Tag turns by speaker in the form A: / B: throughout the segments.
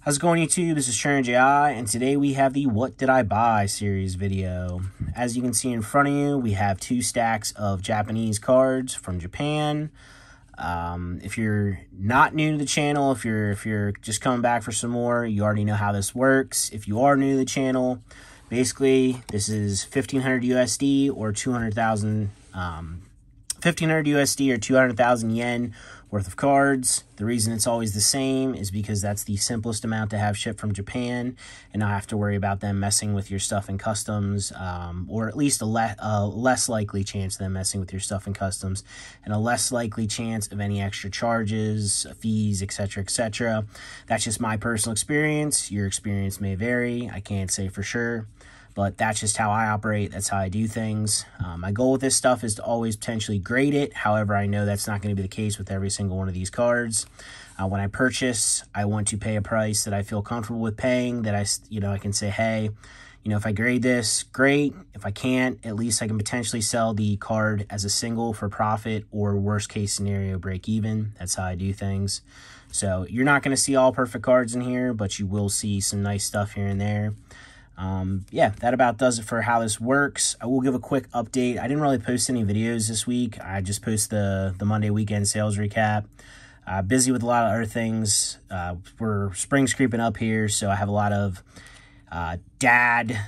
A: How's it going, YouTube? This is Sharon J.I., and today we have the What Did I Buy series video. As you can see in front of you, we have 2 stacks of Japanese cards from Japan. If you're not new to the channel, if you're just coming back for some more, you already know how this works. If you are new to the channel, basically this is 1500 USD or 200,000 1500 USD or 200,000 yen worth of cards. The reason it's always the same is because that's the simplest amount to have shipped from Japan and not have to worry about them messing with your stuff in customs, or at least a less likely chance of them messing with your stuff in customs, and a less likely chance of any extra charges, fees, etc., etc. That's just my personal experience. Your experience may vary. I can't say for sure, but that's just how I operate. That's how I do things. My goal with this stuff is to always potentially grade it. However, I know that's not going to be the case with every single one of these cards. When I purchase, I want to pay a price that I feel comfortable with paying, that I can say, hey, if I grade this, great. If I can't, at least I can potentially sell the card as a single for profit, or worst case scenario, break even. That's how I do things. So you're not going to see all perfect cards in here, but you will see some nice stuff here and there. Yeah, that about does it for how this works. I will give a quick update. I didn't really post any videos this week. I just posted the Monday weekend sales recap. Busy with a lot of other things. Spring's creeping up here, so I have a lot of dad,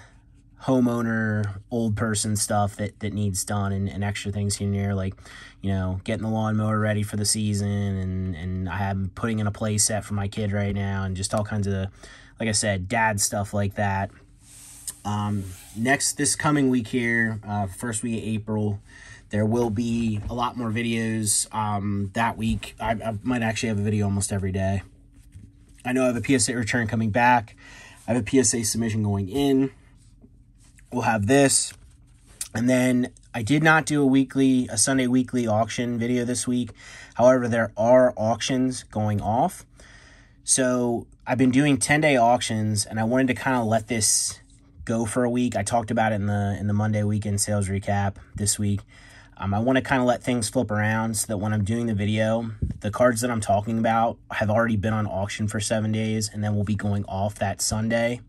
A: homeowner, old person stuff that needs done, and extra things here and there, like, getting the lawnmower ready for the season, and I am putting in a play set for my kid right now, and just all kinds of, like I said, dad stuff like that. This coming week here, first week of April, there will be a lot more videos. That week, I might actually have a video almost every day. I know I have a PSA return coming back. I have a PSA submission going in. We'll have this. And then I did not do a Sunday weekly auction video this week. However, there are auctions going off. So I've been doing 10-day auctions, and I wanted to kind of let this go for a week. I talked about it in the Monday weekend sales recap this week. I want to kind of let things flip around so that when I'm doing the video, the cards that I'm talking about have already been on auction for 7 days, and then we'll be going off that Sunday.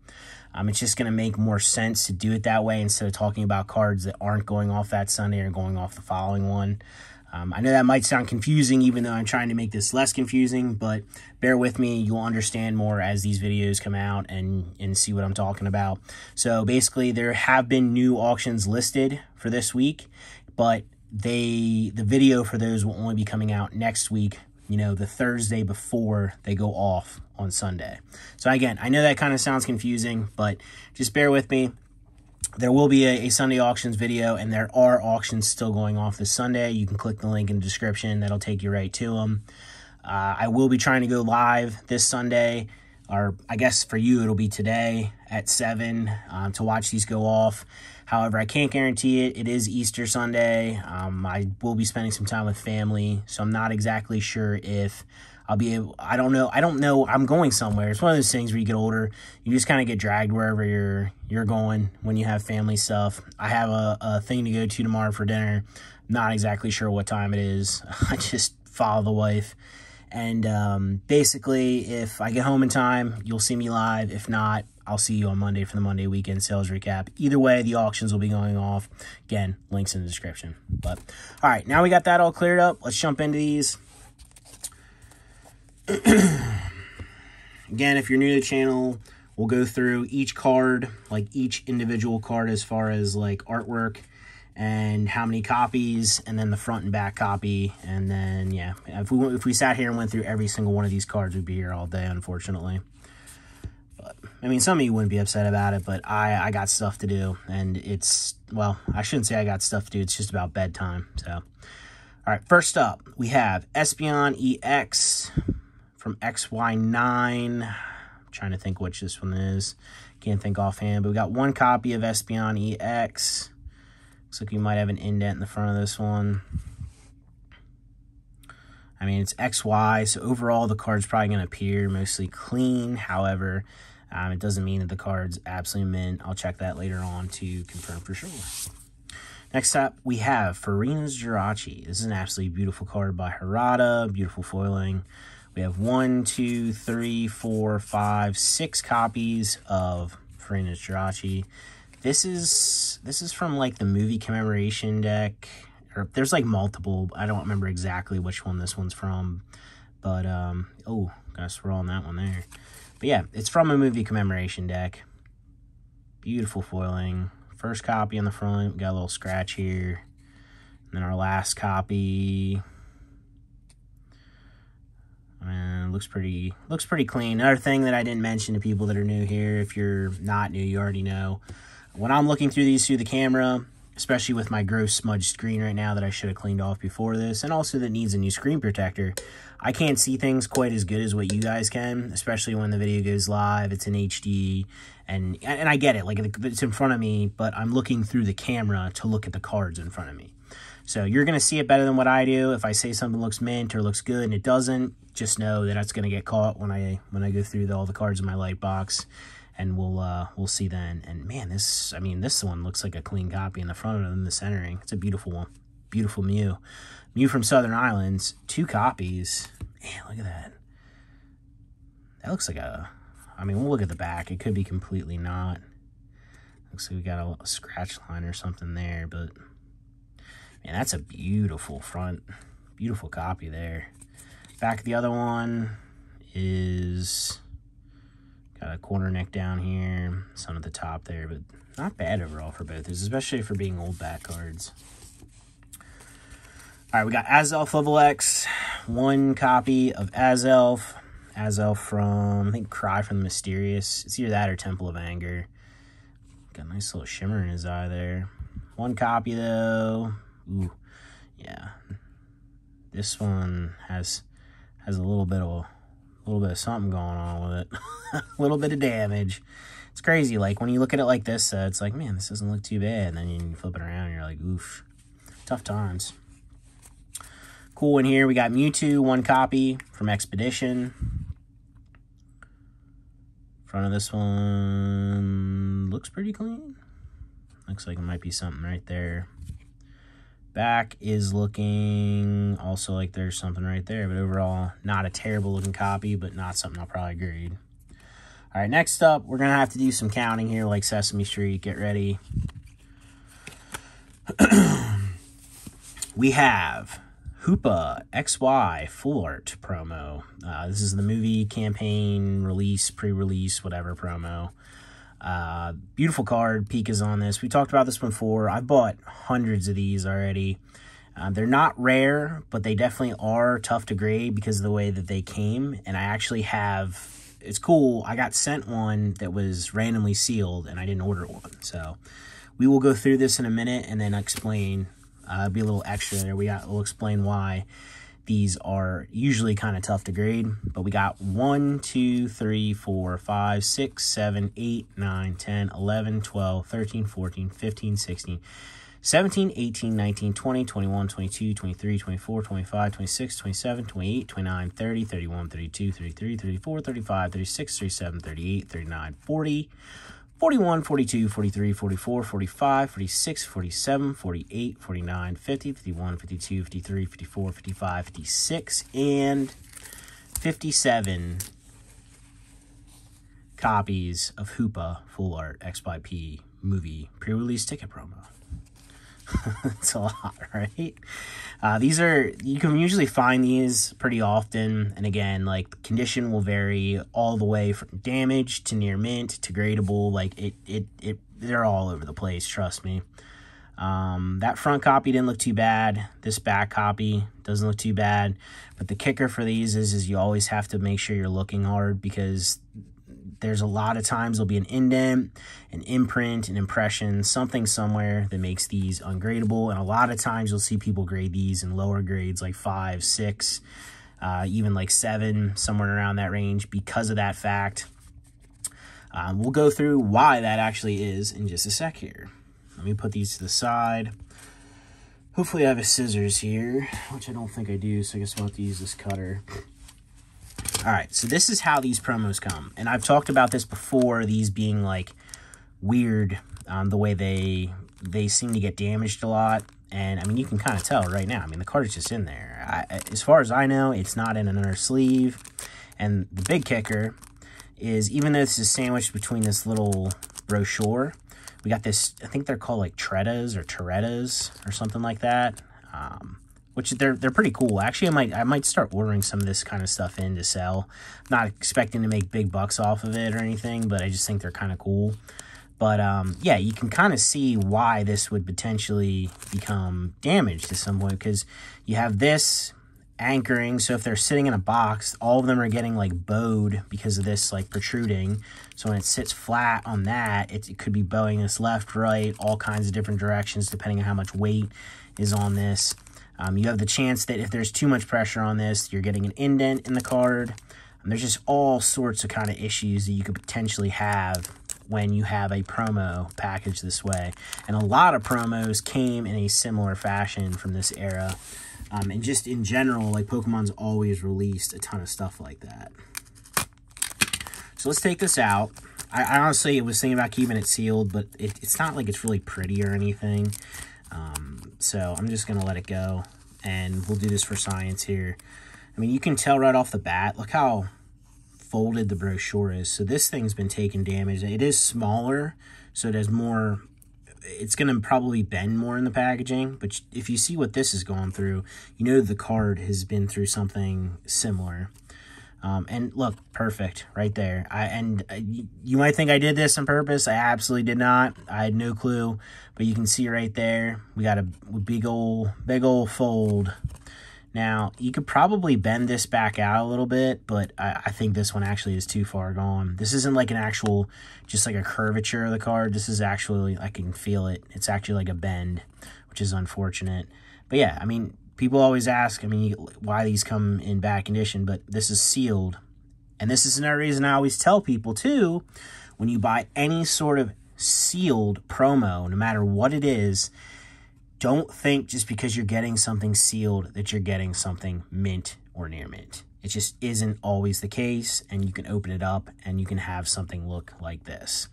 A: It's just going to make more sense to do it that way instead of talking about cards that aren't going off that Sunday or going off the following one. I know that might sound confusing, even though I'm trying to make this less confusing, but bear with me. You'll understand more as these videos come out and see what I'm talking about. So basically, there have been new auctions listed for this week, but the video for those will only be coming out next week, the Thursday before they go off on Sunday. So again, I know that kind of sounds confusing, but just bear with me. There will be a Sunday auctions video, and there are auctions still going off this Sunday. You can click the link in the description. That'll take you right to them. I will be trying to go live this Sunday, or I guess for you it'll be today at 7 to watch these go off. However, I can't guarantee it. It is Easter Sunday. I will be spending some time with family, so I'm not exactly sure if I'll be able, I don't know. I'm going somewhere. It's one of those things where you get older, you just kind of get dragged wherever you're going when you have family stuff. I have a thing to go to tomorrow for dinner. Not exactly sure what time it is. I just follow the wife. And basically, if I get home in time, you'll see me live. If not, I'll see you on Monday for the Monday weekend sales recap. Either way, the auctions will be going off. Again, links in the description. But all right, now we got that all cleared up. Let's jump into these. Again, if you're new to the channel, we'll go through each card, like each individual card as far as like artwork and how many copies, and then the front and back copy. And then, yeah, if we sat here and went through every single one of these cards, we'd be here all day, unfortunately. But, I mean, some of you wouldn't be upset about it, but I got stuff to do, and well, I shouldn't say I got stuff to do. It's just about bedtime, so. All right, first up, we have Espeon EX from XY9. I'm trying to think which this one is. Can't think offhand, but we got 1 copy of Espeon EX. Looks like we might have an indent in the front of this one. I mean, it's XY, so overall the card's probably going to appear mostly clean. However, it doesn't mean that the card's absolutely mint. I'll check that later on to confirm for sure. Next up, we have Farina's Jirachi. This is an absolutely beautiful card by Harada. Beautiful foiling. We have 1, 2, 3, 4, 5, 6 copies of Farina Jirachi. This is from like the movie commemoration deck. Or there's like multiple. I don't remember exactly which one this one's from. But, oh, gotta swirl on that one there. But yeah, it's from a movie commemoration deck. Beautiful foiling. First copy on the front. We got a little scratch here. And then our last copy. And looks pretty clean. Another thing that I didn't mention to people that are new here, if you're not new, you already know. When I'm looking through these through the camera, especially with my gross smudged screen right now that I should have cleaned off before this, and also that needs a new screen protector, I can't see things quite as good as what you guys can, especially when the video goes live, it's in HD, and I get it, like it's in front of me, but I'm looking through the camera to look at the cards in front of me. So you're going to see it better than what I do. If I say something looks mint or looks good and it doesn't, just know that it's going to get caught when I go through all the cards in my light box, and we'll see then. And man, this one looks like a clean copy in the front and in the centering. It's a beautiful one. Beautiful Mew. Mew from Southern Islands. 2 copies. Man, look at that. That looks like a... I mean, we'll look at the back. It could be completely not. Looks like we got a scratch line or something there, but... Man, that's a beautiful front. Beautiful copy there. Back of the other one is... Got a corner neck down here. Some at the top there, but not bad overall for both. Especially for being old back cards. All right, we got Azelf Level X. 1 copy of Azelf. Azelf from, I think, Cry from the Mysterious. It's either that or Temple of Anger. Got a nice little shimmer in his eye there. 1 copy, though. Ooh, yeah. This one has a little bit of something going on with it. A little bit of damage. It's crazy. Like, when you look at it like this, it's like, man, this doesn't look too bad. And then you flip it around and you're like, oof. Tough times. Cool in here. We got Mewtwo, 1 copy from Expedition. Front of this one looks pretty clean. Looks like it might be something right there. Back is looking also like there's something right there, but overall, not a terrible looking copy, but not something I'll probably grade. All right, next up, we're going to have to do some counting here like Sesame Street. Get ready. We have Hoopa XY Full Art promo. This is the movie campaign, release, pre-release, whatever promo. Beautiful card. Pika's on this. We talked about this before. I've bought hundreds of these already. They're not rare, but they definitely are tough to grade because of the way that they came. And I actually have... It's cool. I got sent one that was randomly sealed, and I didn't order one. So we will go through this in a minute and then explain. Be a little extra there. We'll explain why these are usually kind of tough to grade. But we got 1, 2, 3, 4, 5, 6, 7, 8, 9, 10, 11, 12, 13, 14, 15, 16, 17, 18, 19, 20, 21, 22, 23, 24, 25, 26, 27, 28, 29, 30, 31, 32, 33, 34, 35, 36, 37, 38, 39, 40, 41, 42, 43, 44, 45, 46, 47, 48, 49, 50, 51, 52, 53, 54, 55, 56, and 57 copies of Hoopa Full Art XYP movie pre-release ticket promo. It's a lot, right? These are, you can usually find these pretty often, and again, like, condition will vary all the way from damage to near mint to gradable. Like, they're all over the place, trust me. That front copy didn't look too bad. This back copy doesn't look too bad, but the kicker for these is you always have to make sure you're looking hard, because there's a lot of times there'll be an indent, an imprint, an impression, something somewhere that makes these ungradable. And a lot of times you'll see people grade these in lower grades, like 5, 6, even like 7, somewhere around that range because of that fact. We'll go through why that actually is in just a sec here. Let me put these to the side. Hopefully I have a scissors here, which I don't think I do, so I guess I'll have to use this cutter. All right, so this is how these promos come. And I've talked about this before, these being like weird, the way they seem to get damaged a lot. And, I mean, you can kind of tell right now. I mean, the card is just in there. As far as I know, it's not in another sleeve. And the big kicker is, even though this is sandwiched between this little brochure, we got this, I think they're called like Trettas or Torettas or something like that. Which they're pretty cool. Actually, I might start ordering some of this kind of stuff in to sell. Not expecting to make big bucks off of it or anything, but I just think they're kind of cool. But, yeah, you can kind of see why this would potentially become damaged at some point, because you have this anchoring. So if they're sitting in a box, all of them are getting, like, bowed because of this, like, protruding. So when it sits flat on that, it could be bowing this left, right, all kinds of different directions, depending on how much weight is on this. You have the chance that if there's too much pressure on this, you're getting an indent in the card. And there's just all sorts of kind of issues that you could potentially have when you have a promo package this way. And a lot of promos came in a similar fashion from this era. And just in general, like, Pokemon's always released a ton of stuff like that. So let's take this out. I honestly was thinking about keeping it sealed, but it's not like it's really pretty or anything. So I'm just going to let it go, and we'll do this for science here. I mean, you can tell right off the bat, look how folded the brochure is. So this thing's been taking damage. It is smaller, so it has more, it's going to probably bend more in the packaging. But if you see what this is going through, you know the card has been through something similar. And look, perfect right there. You might think I did this on purpose. I absolutely did not. I had no clue, but you can see right there, we got a big old fold. Now, you could probably bend this back out a little bit, but I think this one actually is too far gone. This isn't like an actual, just like a curvature of the card. This is actually, I can feel it. It's actually like a bend, which is unfortunate. But yeah, I mean, people always ask, I mean, why these come in bad condition, but this is sealed. And this is another reason I always tell people, too, when you buy any sort of sealed promo, no matter what it is, don't think just because you're getting something sealed that you're getting something mint or near mint. It just isn't always the case, and you can open it up and you can have something look like this.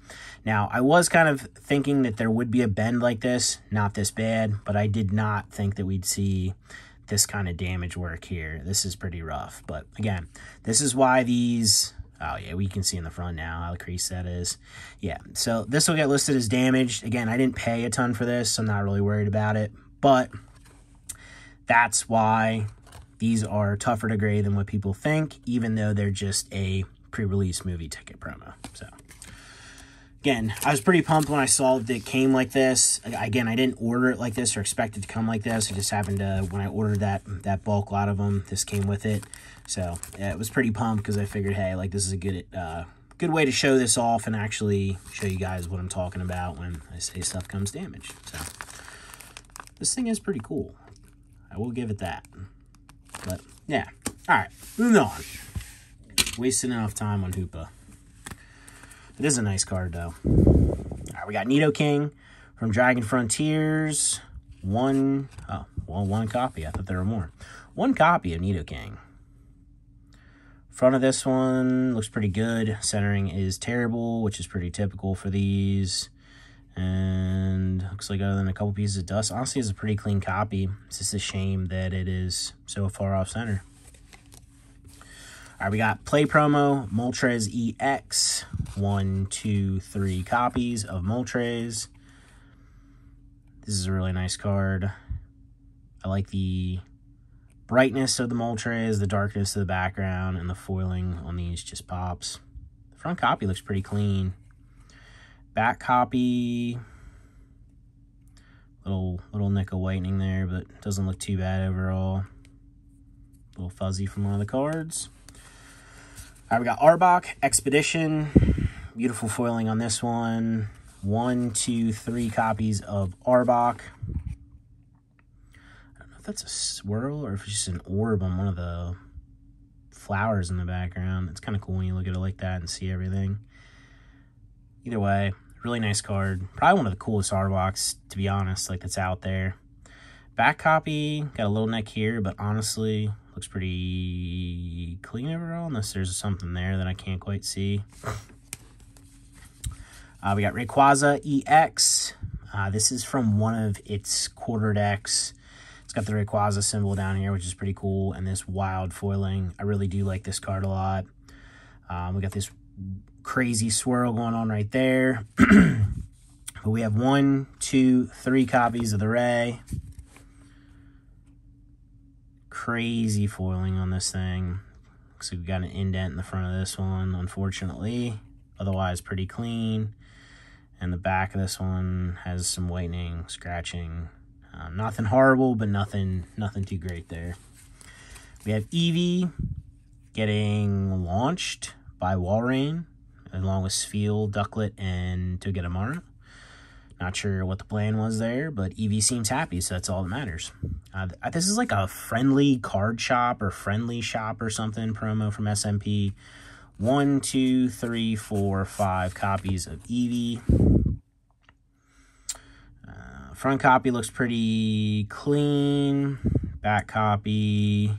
A: Now, I was kind of thinking that there would be a bend like this, not this bad, but I did not think that we'd see this kind of damage work here. This is pretty rough, but again, this is why these, oh yeah, we can see in the front now how the crease that is. Yeah, so this will get listed as damaged. Again, I didn't pay a ton for this, so I'm not really worried about it, but that's why these are tougher to grade than what people think, even though they're just a pre-release movie ticket promo. So again, I was pretty pumped when I saw that it came like this. Again, I didn't order it like this or expect it to come like this. It just happened to, when I ordered that bulk lot of them, this came with it. So yeah, it was pretty pumped because I figured, hey, like, this is a good way to show this off and actually show you guys what I'm talking about when I say stuff comes damaged. So this thing is pretty cool. I will give it that. But yeah, all right, moving on. Wasting enough time on Hoopa. It is a nice card, though. All right, we got Nidoking from Dragon Frontiers. One copy. I thought there were more. One copy of Nidoking. Front of this one looks pretty good. Centering is terrible, which is pretty typical for these. And looks like other than a couple pieces of dust, honestly, it's a pretty clean copy. It's just a shame that it is so far off center. All right, we got Play Promo, Moltres EX. 1, 2, 3 copies of Moltres. This is a really nice card. I like the brightness of the Moltres, the darkness of the background, and the foiling on these just pops. The front copy looks pretty clean. Back copy, little nickel whitening there, but doesn't look too bad overall. A little fuzzy from one of the cards. All right, we got Arbok Expedition. Beautiful foiling on this one. 1, 2, 3 copies of Arbok. I don't know if that's a swirl or if it's just an orb on one of the flowers in the background. It's kind of cool when you look at it like that and see everything. Either way, really nice card. Probably one of the coolest Arboks, to be honest, like, that's out there. Back copy, got a little neck here, but honestly, looks pretty clean overall, unless there's something there that I can't quite see. We got Rayquaza EX. This is from one of its quarter decks. It's got the Rayquaza symbol down here, which is pretty cool, and this wild foiling. I really do like this card a lot. We got this crazy swirl going on right there. But we have 1, 2, 3 copies of the Ray. Crazy foiling on this thing. Looks like we got an indent in the front of this one, unfortunately. Otherwise, pretty clean. And the back of this one has some whitening, scratching. Nothing horrible, but nothing too great there. We have Eevee getting launched by Walrein, along with Spheal, Ducklet, and Togedemaru. Not sure what the plan was there, but Eevee seems happy, so that's all that matters. This is like a friendly card shop or friendly shop or something promo from SMP. 1, 2, 3, 4, 5 copies of Eevee. Front copy looks pretty clean. Back copy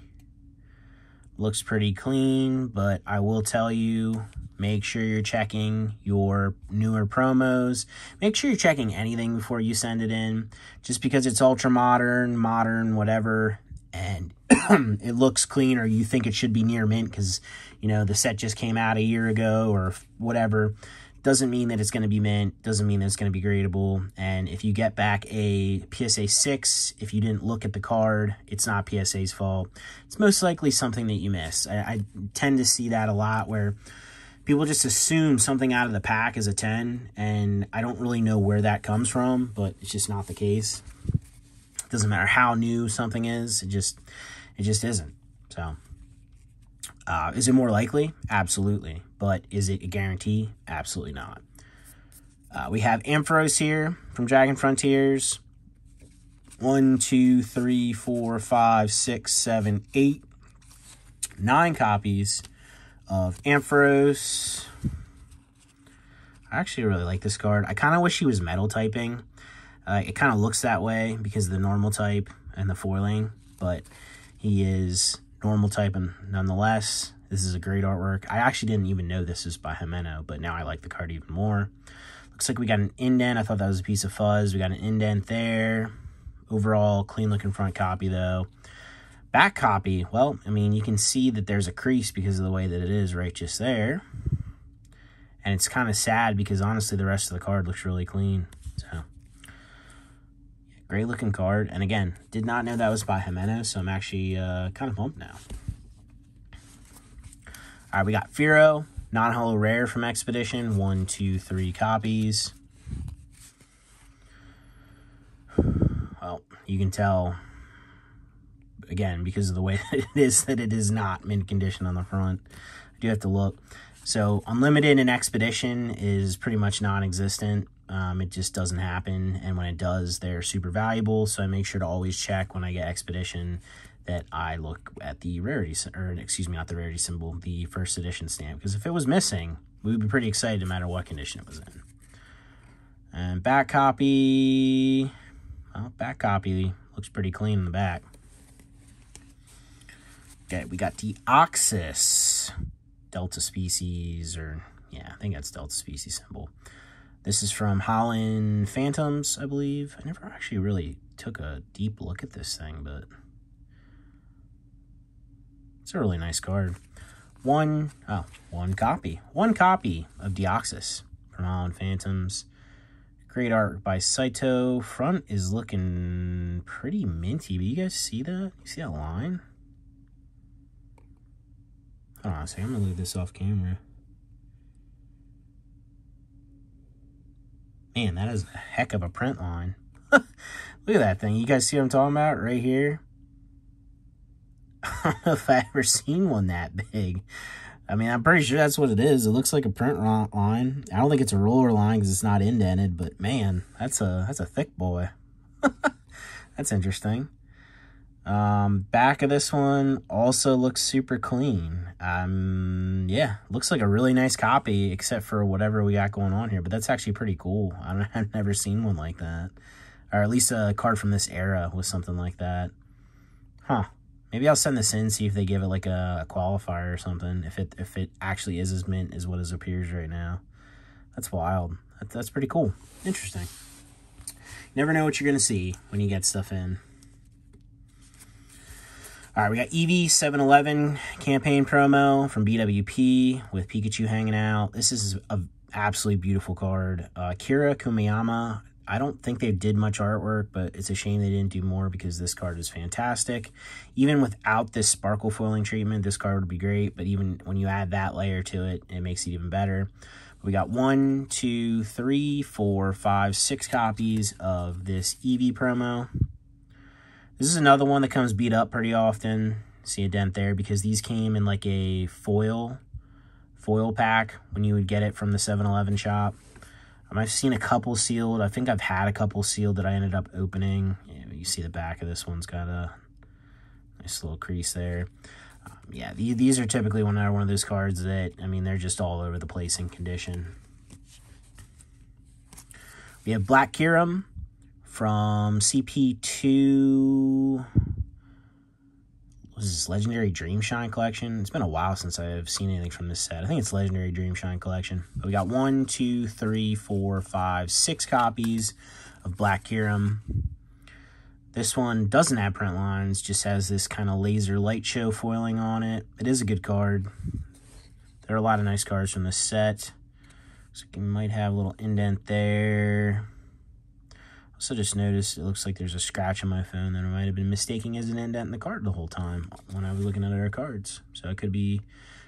A: looks pretty clean, but I will tell you, make sure you're checking your newer promos. Make sure you're checking anything before you send it in. Just because it's ultra modern, whatever, and it looks clean, or you think it should be near mint because, you know, the set just came out a year ago or whatever, doesn't mean that it's going to be mint, doesn't mean that it's going to be gradable. And if you get back a PSA 6, if you didn't look at the card, it's not PSA's fault. It's most likely something that you miss. I tend to see that a lot where people just assume something out of the pack is a 10, and I don't really know where that comes from, but it's just not the case. It doesn't matter how new something is, it just isn't. So, is it more likely? Absolutely. But is it a guarantee? Absolutely not. We have Ampharos here from Dragon Frontiers. 1, 2, 3, 4, 5, 6, 7, 8, 9 copies of Ampharos. I actually really like this card. I kind of wish he was metal typing. It kind of looks that way because of the normal type and the foiling, but he is normal typing nonetheless. This is a great artwork. I actually didn't even know this is by Himeno, but now I like the card even more. Looks like we got an indent. I thought that was a piece of fuzz. We got an indent there. Overall, clean looking front copy though. Back copy, well, I mean, you can see that there's a crease because of the way that it is right just there. And it's kind of sad because honestly, the rest of the card looks really clean. So, great looking card. And again, did not know that was by Himeno, so I'm actually kind of pumped now. All right, we got Fearow, non-holo rare from Expedition. 1, 2, 3 copies. Well, you can tell, again, because of the way that it is not mint condition on the front. I do have to look. So, Unlimited in Expedition is pretty much non-existent. It just doesn't happen, and when it does, they're super valuable, so I make sure to always check when I get Expedition that I look at the rarity, or excuse me, not the rarity symbol, the first edition stamp, because if it was missing, we would be pretty excited no matter what condition it was in. And back copy, well, back copy looks pretty clean in the back. Okay, we got Deoxys, Delta Species, or yeah, I think that's Delta Species symbol. This is from Holland Phantoms, I believe. I never actually really took a deep look at this thing, but it's a really nice card. One copy of Deoxys from Holland Phantoms. Great art by Saito. Front is looking pretty minty, but you guys see that? You see that line? Hold on a second, I'm gonna leave this off camera. Man, that is a heck of a print line. Look at that thing. You guys see what I'm talking about right here? I don't know if I've ever seen one that big. I mean, I'm pretty sure that's what it is. It looks like a print line. I don't think it's a roller line because it's not indented, but man, that's a thick boy. That's interesting. Back of this one also looks super clean. Yeah, looks like a really nice copy, except for whatever we got going on here, but that's actually pretty cool. I've never seen one like that, or at least a card from this era with something like that. Huh. Maybe I'll send this in, see if they give it like a qualifier or something, if it actually is as mint as what it appears right now. That's wild. That's pretty cool. Interesting. never know what you're going to see when you get stuff in. All right, we got Eevee 711 campaign promo from BWP with Pikachu hanging out. This is an absolutely beautiful card. Kira Kumiyama, I don't think they did much artwork, but it's a shame they didn't do more because this card is fantastic. Even without this sparkle foiling treatment, this card would be great, but even when you add that layer to it, it makes it even better. We got 1, 2, 3, 4, 5, 6 copies of this Eevee promo. This is another one that comes beat up pretty often. See a dent there because these came in like a foil pack when you would get it from the 7-Eleven shop. I've seen a couple sealed. I think I've had a couple sealed that I ended up opening. Yeah, you see the back of this one's got a nice little crease there. Yeah, these are typically one of those cards that, I mean, they're just all over the place in condition. We have Black Kirim from CP2, what is this, Legendary Dreamshine Collection? It's been a while since I've seen anything from this set. I think it's Legendary Dreamshine Collection. But we got 1, 2, 3, 4, 5, 6 copies of Black Kirim. This one doesn't have print lines, just has this kind of laser light show foiling on it. It is a good card. There are a lot of nice cards from this set. So you might have a little indent there. Also just noticed it looks like there's a scratch on my phone that I might have been mistaking as an indent in the card the whole time when I was looking at our cards. So I could be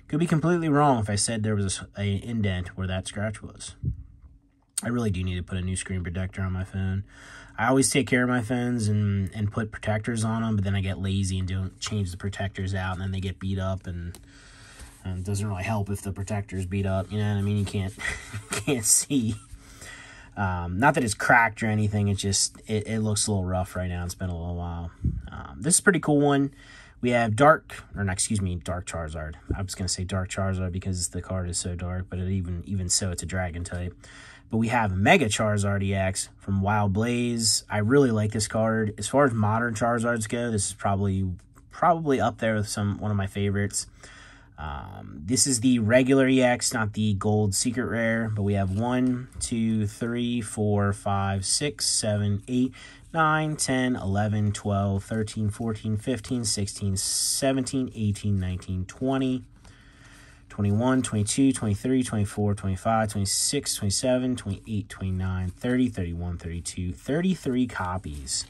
A: completely wrong if I said there was an indent where that scratch was. I really do need to put a new screen protector on my phone. I always take care of my phones and put protectors on them, but then I get lazy and don't change the protectors out, and then they get beat up, and it doesn't really help if the protector's beat up. You know what I mean? You can't see. Not that it's cracked or anything, it just, it looks a little rough right now. It's been a little while. This is a pretty cool one. We have Dark Charizard. I was going to say Dark Charizard because the card is so dark, but even so, it's a dragon type. But we have Mega Charizard EX from Wild Blaze. I really like this card. As far as modern Charizards go, this is probably up there with one of my favorites. This is the regular EX, not the gold secret rare, but we have 1, 2, 3, 4, 5, 6, 7, 8, 9, 10, 11, 12, 13, 14, 15, 16, 17, 18, 19, 20, 21, 22, 23, 24, 25, 26, 27, 28, 29, 30, 31, 32, 33 copies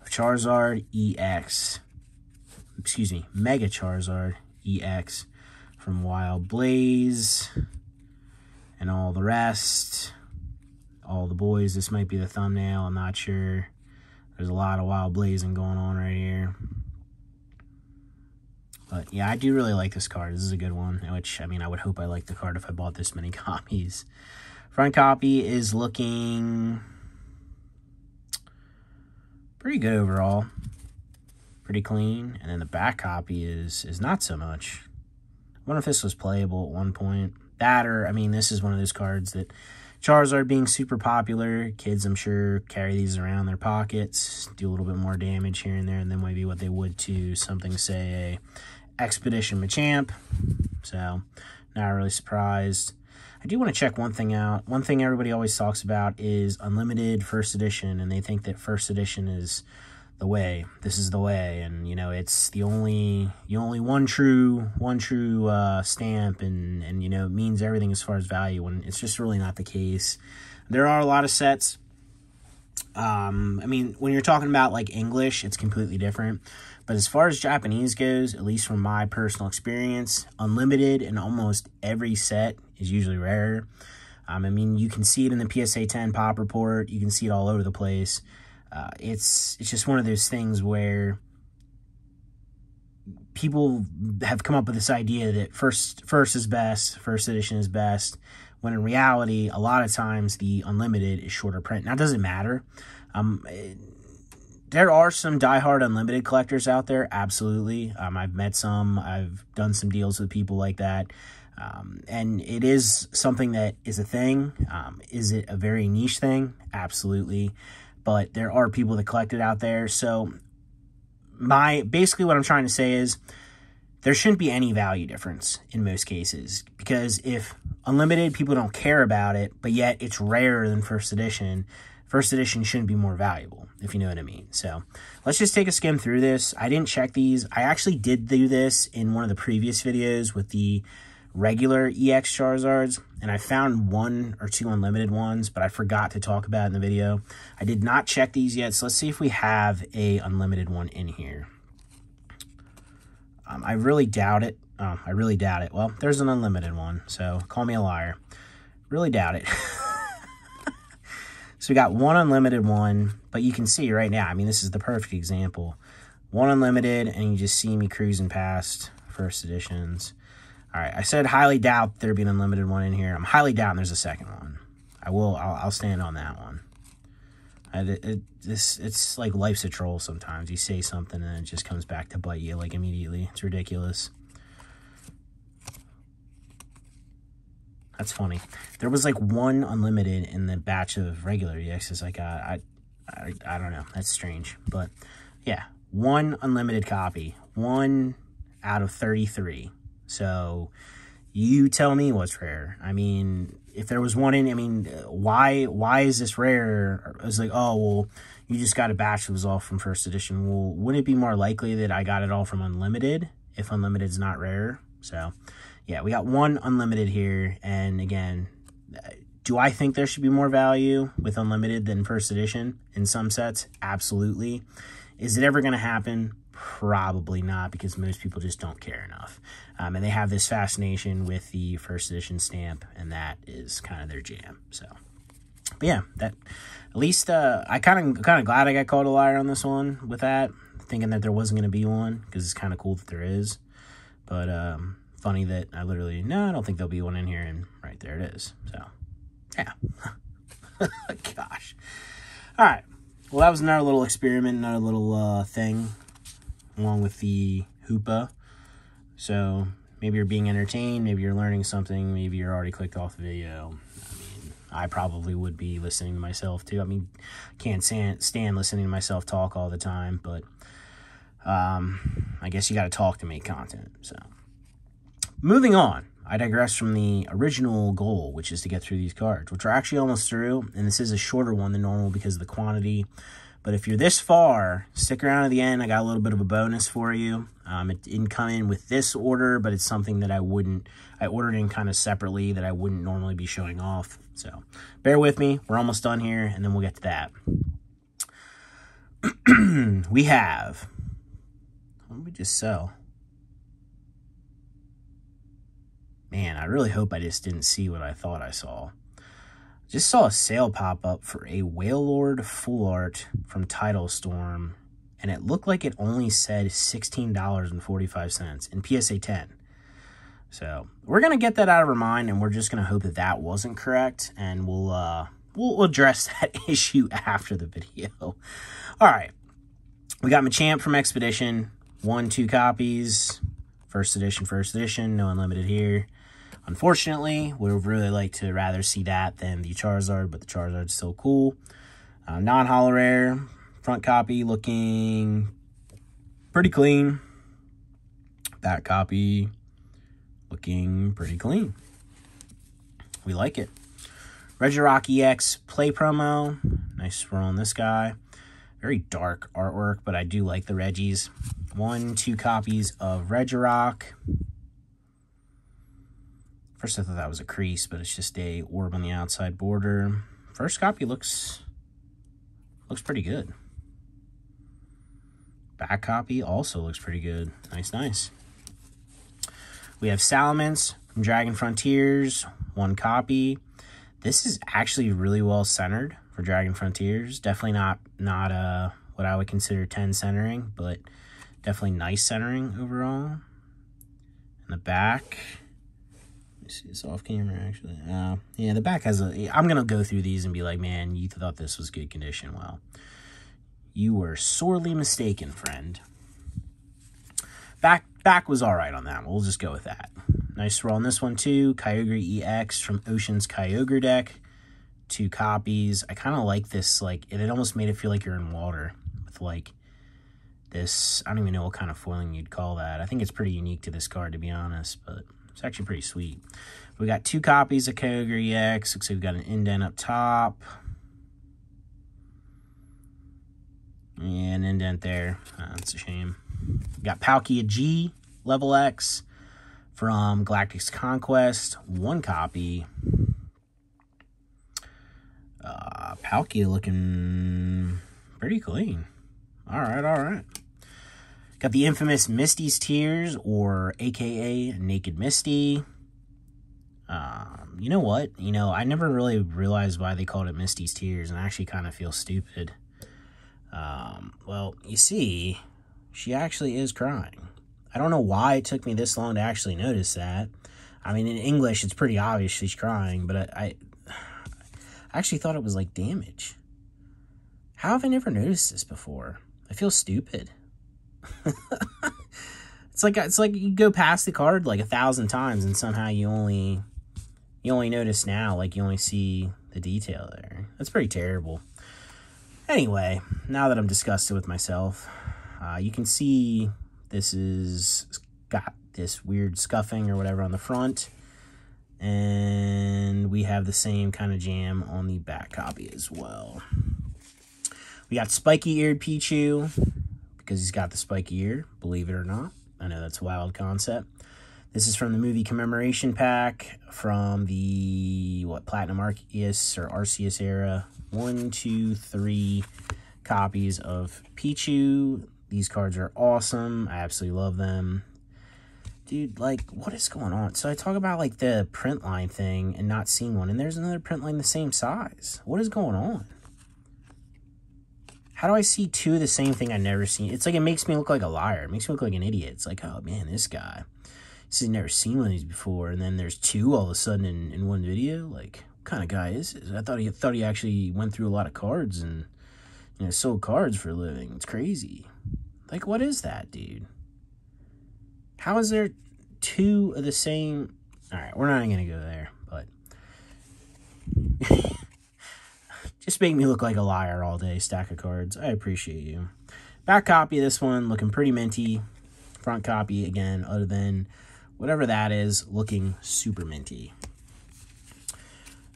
A: of Charizard EX. Excuse me, Mega Charizard EX from Wild Blaze and all the rest. All the boys. This might be the thumbnail. I'm not sure. There's a lot of Wild Blazing going on right here. But yeah, I do really like this card. This is a good one, which, I mean, I would hope I liked the card if I bought this many copies. Front copy is looking pretty good overall. Pretty clean. And then the back copy is not so much. I wonder if this was playable at one point. That, or, I mean, this is one of those cards that Charizard being super popular, kids, I'm sure, carry these around in their pockets, do a little bit more damage here and there, and then maybe what they would to something, say, a Expedition Machamp. So, not really surprised. I do want to check one thing out. One thing everybody always talks about is Unlimited First Edition, and they think that First Edition is the way. This is the way, and you know, it's the only one true stamp, and you know, it means everything as far as value, when it's just really not the case. There are a lot of sets. I mean, when you're talking about like English, it's completely different. But as far as Japanese goes, at least from my personal experience, Unlimited in almost every set is usually rare. I mean, you can see it in the PSA 10 Pop Report. You can see it all over the place. It's just one of those things where people have come up with this idea that first is best, first edition is best, when in reality, a lot of times the Unlimited is shorter print. Now, it doesn't matter. There are some diehard Unlimited collectors out there, absolutely. I've met some. I've done some deals with people like that. And it is something that is a thing. Is it a very niche thing? Absolutely. But there are people that collect it out there. So basically what I'm trying to say is there shouldn't be any value difference in most cases, because if Unlimited, people don't care about it, but yet it's rarer than first edition, first edition shouldn't be more valuable, if you know what I mean. So let's just take a skim through this. I didn't check these. I actually did do this in one of the previous videos with the regular EX Charizards, and I found 1 or 2 unlimited ones, but I forgot to talk about it in the video. I did not check these yet, so let's see if we have a unlimited one in here. I really doubt it. Oh, I really doubt it. Well, there's an unlimited one, so call me a liar. Really doubt it. So we got 1 unlimited one, but you can see right now, I mean, this is the perfect example. 1 unlimited, and you just see me cruising past first editions. All right, I said highly doubt there'd be an unlimited one in here. I'm highly doubting there's a second one. I'll stand on that one. It's like life's a troll sometimes. You say something and it just comes back to bite you like immediately. It's ridiculous. That's funny. There was like 1 unlimited in the batch of regular EXs I got. I don't know. That's strange. But yeah, 1 unlimited copy. 1 out of 33. So you tell me what's rare. I mean, if there was 1 in, I mean, why is this rare? It's like, oh, well, you just got a batch that was all from first edition. Well, wouldn't it be more likely that I got it all from unlimited if unlimited is not rare? So yeah, we got 1 unlimited here. And again, do I think there should be more value with unlimited than first edition in some sets? Absolutely. Is it ever going to happen? Probably not, because most people just don't care enough. And they have this fascination with the first edition stamp, and that is kind of their jam. So, but yeah, that at least I kind of glad I got called a liar on this one with that, thinking that there wasn't going to be one, because it's kind of cool that there is. But funny that I literally, no, I don't think there'll be one in here, and right there it is. So, yeah. Gosh. All right. Well, that was another little experiment, another little thing, along with the Hoopa. So maybe you're being entertained, maybe you're learning something, maybe you're already clicked off the video. I mean, I probably would be listening to myself too. I mean, can't stand listening to myself talk all the time, but I guess you got to talk to make content. So moving on, I digress from the original goal, which is to get through these cards, which are actually almost through, and this is a shorter one than normal because of the quantity. But if you're this far, stick around to the end. I got a little bit of a bonus for you. It didn't come in with this order, but it's something that I ordered in kind of separately that I wouldn't normally be showing off. So bear with me. We're almost done here, and then we'll get to that. We have, what did we just sell? Man, I really hope I just didn't see what I thought I saw. Just saw a sale pop up for a Wailord Full Art from Tidal Storm, and it looked like it only said $16.45 in PSA 10. So we're gonna get that out of our mind, and we're just gonna hope that that wasn't correct, and we'll address that issue after the video. All right, we got Machamp from Expedition, 1, 2 copies, first edition, no unlimited here. Unfortunately, we would really like to rather see that than the Charizard, but the Charizard's still cool. Non-holo rare, front copy looking pretty clean. Back copy looking pretty clean. We like it. Regirock EX Play Promo. Nice swirl on this guy. Very dark artwork, but I do like the Reggies. 1, 2 copies of Regirock. First I thought that was a crease, but it's just a orb on the outside border. First copy looks pretty good. Back copy also looks pretty good. Nice, nice. We have Salamence from Dragon Frontiers, 1 copy. This is actually really well centered for Dragon Frontiers. Definitely not what I would consider 10 centering, but definitely nice centering overall. In the back, let me see this off camera actually. Yeah, the back has I'm gonna go through these and be like, man, you thought this was good condition. Well, you were sorely mistaken, friend. Back was all right on that one. We'll just go with that. Nice roll on this one too. Kyogre EX from Ocean's Kyogre deck. 2 copies. I kind of like this, like, it almost made it feel like you're in water with like this. I don't even know what kind of foiling you'd call that. I think it's pretty unique to this card, to be honest, but it's actually pretty sweet. We got 2 copies of Kyogre EX. Looks like we've got an indent up top. And indent there. That's a shame. We got Palkia G, level X, from Galactic's Conquest. 1 copy. Palkia looking pretty clean. Alright, alright. Got the infamous Misty's Tears, or AKA Naked Misty. You know what? You know, I never really realized why they called it Misty's Tears, and I actually kind of feel stupid. Well, you see, she actually is crying. I don't know why it took me this long to actually notice that. I mean, in English, it's pretty obvious she's crying, but I actually thought it was like damage. How have I never noticed this before? I feel stupid. It's like you go past the card like 1,000 times and somehow you only notice now, like you only see the detail there. That's pretty terrible. Anyway, now that I'm disgusted with myself, you can see this is got this weird scuffing or whatever on the front. And we have the same kind of jam on the back copy as well. We got spiky-eared Pichu, because he's got the spiky ear, believe it or not. I know that's a wild concept. This is from the movie commemoration pack from the, Platinum Arceus or Arceus era. 1, 2, 3 copies of Pichu. These cards are awesome. I absolutely love them. Dude, like, what is going on? So I talk about, like, the print line thing and not seeing one, and there's another print line the same size. What is going on? How do I see 2 of the same thing I've never seen? It's like it makes me look like a liar. It makes me look like an idiot. It's like, oh, man, this guy. He's never seen one of these before, and then there's 2 all of a sudden in one video. Like, what kind of guy is this? I thought he actually went through a lot of cards and, you know, sold cards for a living. It's crazy. Like, what is that, dude? How is there 2 of the same? All right, we're not even going to go there, but just make me look like a liar all day, stack of cards. I appreciate you. Back copy of this one, looking pretty minty. Front copy, again, other than whatever that is, looking super minty.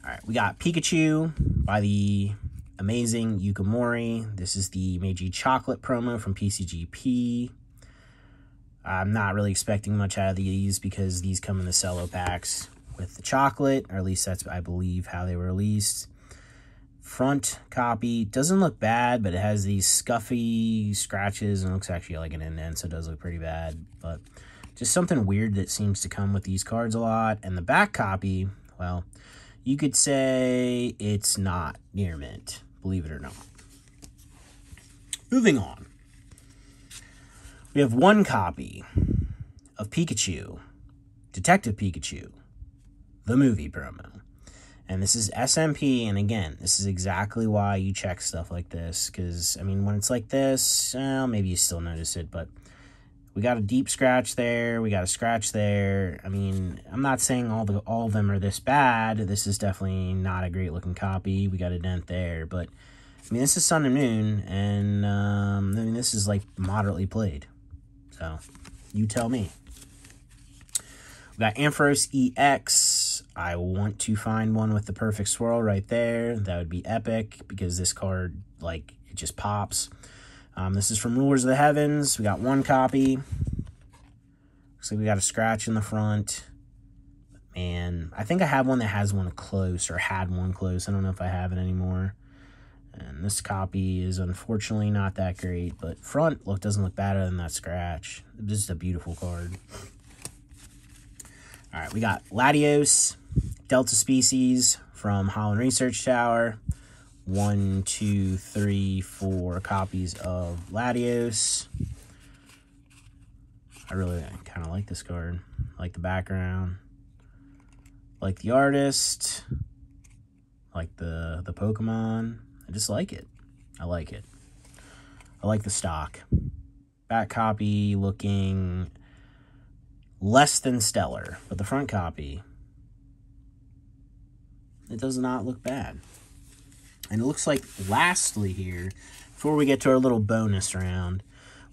A: All right, we got Pikachu by the amazing Yukamori. This is the Meiji Chocolate promo from PCGP. I'm not really expecting much out of these because these come in the cello packs with the chocolate, or at least that's, I believe, how they were released. Front copy doesn't look bad, but it has these scuffy scratches and looks actually like an indent, so it does look pretty bad. But just something weird that seems to come with these cards a lot. And the back copy, well, you could say it's not near mint, believe it or not. Moving on. We have 1 copy of Pikachu, Detective Pikachu, the movie promo. And this is SMP, and again, this is exactly why you check stuff like this, because, I mean, when it's like this, well, maybe you still notice it, but we got a deep scratch there, we got a scratch there. I mean, I'm not saying all of them are this bad. This is definitely not a great-looking copy. We got a dent there, but, I mean, this is Sun and Moon, and, I mean, this is, like, moderately played. So, you tell me. We got Ampharos EX. I want to find one with the perfect swirl right there. That would be epic because this card, like, it just pops. This is from Rulers of the Heavens. We got 1 copy. Looks like we got a scratch in the front. And I think I have one that has one close, or had one close. I don't know if I have it anymore. And this copy is unfortunately not that great, but front doesn't look better than that scratch. This is a beautiful card. All right, we got Latios, Delta Species from Holland Research Tower. 1, 2, 3, 4 copies of Latios. I really kind of like this card. I like the background. I like the artist. I like the Pokemon. I just like it. I like it. I like the stock. Back copy looking less than stellar, but the front copy, it does not look bad. And it looks like, lastly here, before we get to our little bonus round,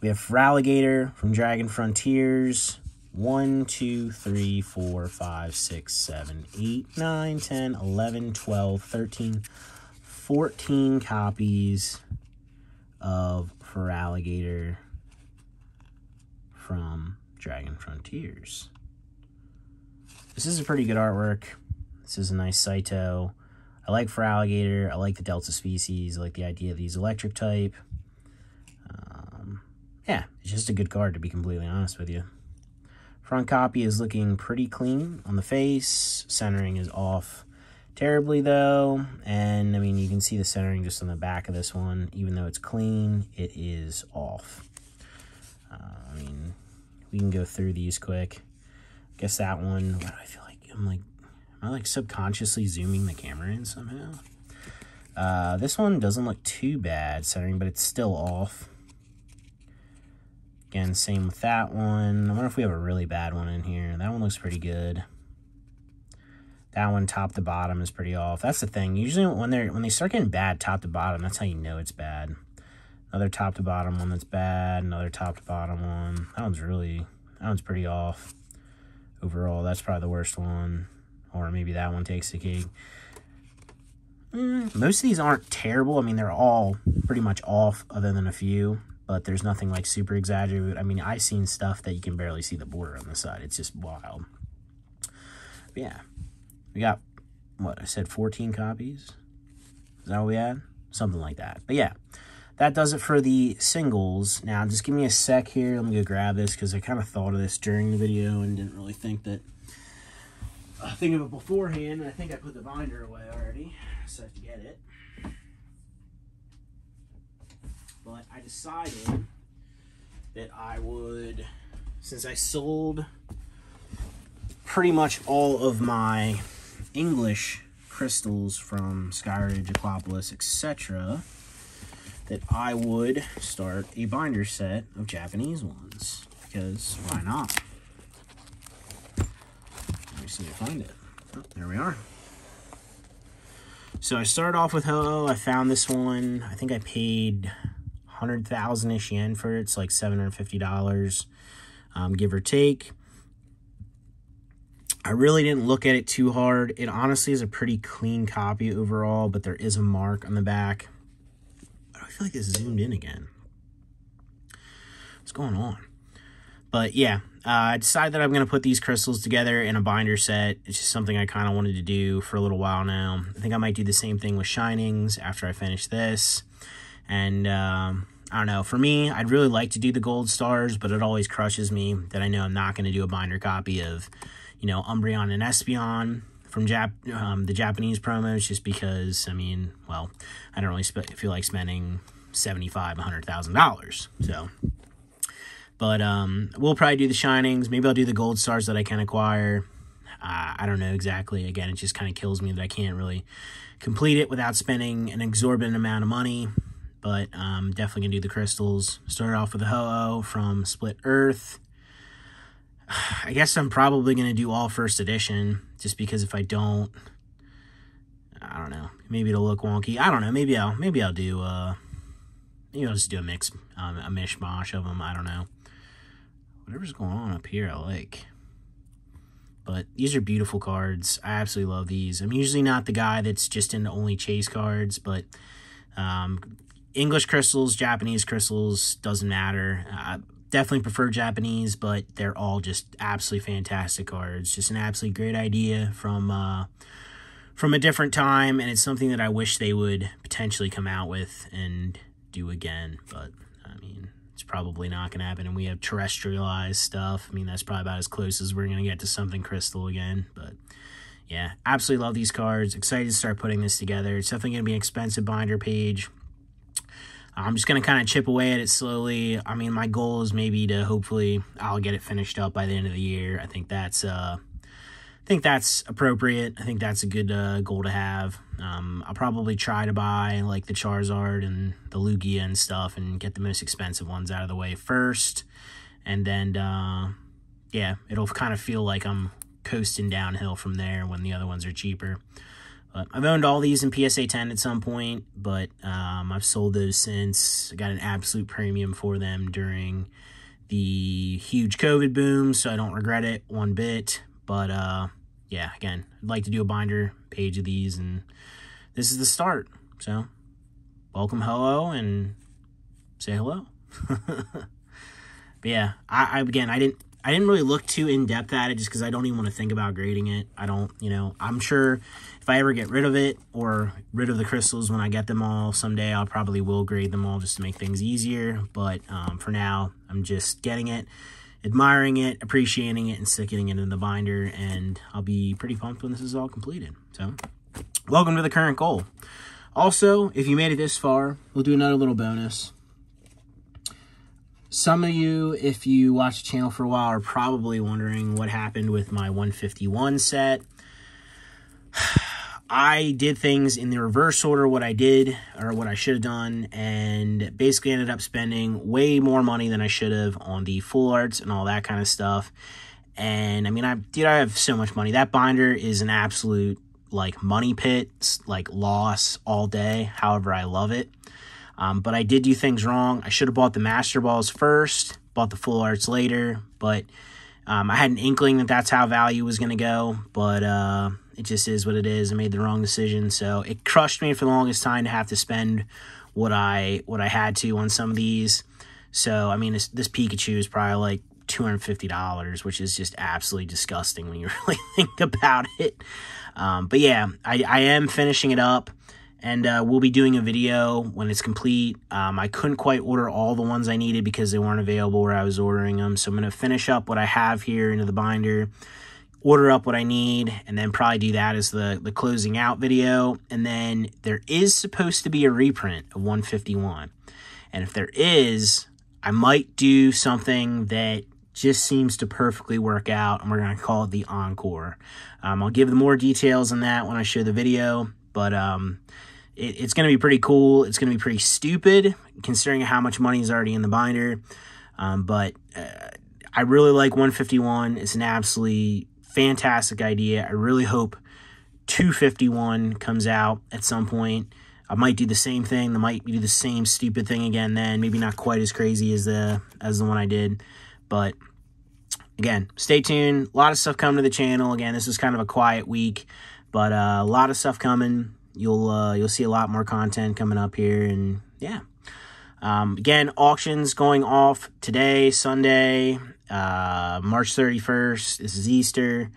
A: we have Feraligatr from Dragon Frontiers. 1, 2, 3, 4, 5, 6, 7, 8, 9, 10, 11, 12, 13, 14 copies of for Alligator from Dragon Frontiers. This is a pretty good artwork. This is a nice Saito. I like for Alligator. I like the Delta species. I like the idea of these electric type. Yeah, it's just a good card, to be completely honest with you. Front copy is looking pretty clean on the face. Centering is off terribly, though. And, I mean, you can see the centering just on the back of this one. Even though it's clean, it is off. I mean, we can go through these quick. I guess that one, what do I feel like? Am I like subconsciously zooming the camera in somehow? This one doesn't look too bad centering, but it's still off. Again, same with that one. I wonder if we have a really bad one in here. That one looks pretty good. That one, top to bottom, is pretty off. That's the thing. Usually when they start getting bad top to bottom, that's how you know it's bad. Another top to bottom one that's bad. Another top to bottom one. That one's pretty off. Overall, that's probably the worst one. Or maybe that one takes the cake. Most of these aren't terrible. I mean, they're all pretty much off other than a few. But there's nothing like super exaggerated. I mean, I've seen stuff that you can barely see the border on the side. It's just wild. But yeah. We got, what, I said 14 copies? Is that what we had? Something like that. But yeah. That does it for the singles. Now, just give me a sec here. Let me go grab this because I kind of thought of this during the video and didn't really think of it beforehand. And I think I put the binder away already, so I have to get it. But I decided that I would, since I sold pretty much all of my English crystals from Skyridge, Aquapolis, etc., that I would start a binder set of Japanese ones, because why not? I just need to find it. Oh, there we are. So I started off with Ho-Oh. I found this one. I think I paid 100,000-ish yen for it. It's like $750, give or take. I really didn't look at it too hard. It honestly is a pretty clean copy overall, but there is a mark on the back. I feel like this zoomed in again. What's going on? But yeah, I decided that I'm going to put these crystals together in a binder set. It's just something I kind of wanted to do for a little while now. I think I might do the same thing with Shinings after I finish this. And I don't know, for me, I'd really like to do the gold stars, but it always crushes me that I know I'm not going to do a binder copy of, you know, Umbreon and Espeon from the Japanese promos, just because, I mean, well, I don't really feel like spending $75,000, $100,000. So, but we'll probably do the Shinings. Maybe I'll do the gold stars that I can acquire. I don't know exactly. Again, it just kind of kills me that I can't really complete it without spending an exorbitant amount of money. But definitely going to do the crystals. Start off with a Ho-Oh from Split Earth. I guess I'm probably going to do all first edition, just because if I don't, I don't know, maybe it'll look wonky. I don't know, maybe I'll do, maybe I'll just do a mishmash of them. I don't know. Whatever's going on up here, I like. But these are beautiful cards. I absolutely love these. I'm usually not the guy that's just into only chase cards, but English crystals, Japanese crystals, doesn't matter. Definitely prefer Japanese, but they're all just absolutely fantastic cards. Just an absolutely great idea from a different time, and it's something that I wish they would potentially come out with and do again. But I mean, it's probably not going to happen. And we have terrestrialized stuff. I mean, that's probably about as close as we're going to get to something crystal again. But yeah, absolutely love these cards. Excited to start putting this together. It's definitely going to be an expensive binder page. I'm just going to kind of chip away at it slowly. I mean, my goal is maybe to hopefully I'll get it finished up by the end of the year. I think that's appropriate. I think that's a good goal to have. I'll probably try to buy like the Charizard and the Lugia and stuff and get the most expensive ones out of the way first. And then, yeah, it'll kind of feel like I'm coasting downhill from there when the other ones are cheaper. But I've owned all these in PSA 10 at some point, but I've sold those since. I got an absolute premium for them during the huge COVID boom, so I don't regret it one bit. But, yeah, again, I'd like to do a binder page of these, and this is the start. So, welcome Ho-Oh, and say hello. But yeah, I didn't really look too in-depth at it just because I don't even want to think about grading it. I don't, you know, I'm sure if I ever get rid of it or rid of the crystals when I get them all someday, I'll probably will grade them all just to make things easier. But for now, I'm just getting it, admiring it, appreciating it, and sticking it in the binder. And I'll be pretty pumped when this is all completed. So, welcome to the current goal. Also, if you made it this far, we'll do another little bonus. Some of you, if you watch the channel for a while, are probably wondering what happened with my 151 set. I did things in the reverse order, what I did, or what I should have done, and basically ended up spending way more money than I should have on the full arts and all that kind of stuff. And, I mean, I have so much money. That binder is an absolute, like, money pit, like, loss all day. However, I love it. But I did do things wrong. I should have bought the Master Balls first, bought the full arts later, but I had an inkling that that's how value was going to go, but it just is what it is. I made the wrong decision, so it crushed me for the longest time to have to spend what I had to on some of these. So, I mean, this Pikachu is probably like $250, which is just absolutely disgusting when you really think about it. But yeah, I am finishing it up. And we'll be doing a video when it's complete. I couldn't quite order all the ones I needed because they weren't available where I was ordering them. So I'm going to finish up what I have here into the binder, order up what I need, and then probably do that as the closing out video. And then there is supposed to be a reprint of 151. And if there is, I might do something that just seems to perfectly work out, and we're going to call it the Encore. I'll give more details on that when I show the video, but it's going to be pretty cool. It's going to be pretty stupid, considering how much money is already in the binder. But I really like 151. It's an absolutely fantastic idea. I really hope 251 comes out at some point. I might do the same thing. I might do the same stupid thing again then. Maybe not quite as crazy as the one I did. But again, stay tuned. A lot of stuff coming to the channel. Again, this is kind of a quiet week, but a lot of stuff coming. You'll see a lot more content coming up here, and yeah. Again, auctions going off today, Sunday, March 31st. This is Easter.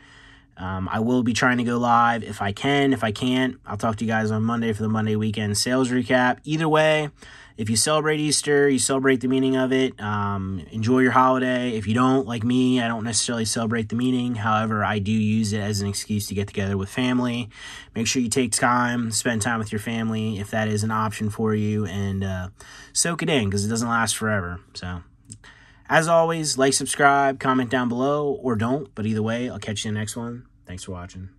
A: I will be trying to go live if I can. If I can't, I'll talk to you guys on Monday for the Monday weekend sales recap. Either way, if you celebrate Easter, you celebrate the meaning of it, enjoy your holiday. If you don't, like me, I don't necessarily celebrate the meaning. However, I do use it as an excuse to get together with family. Make sure you take time, spend time with your family if that is an option for you, and soak it in because it doesn't last forever. So, as always, like, subscribe, comment down below, or don't. But either way, I'll catch you in the next one. Thanks for watching.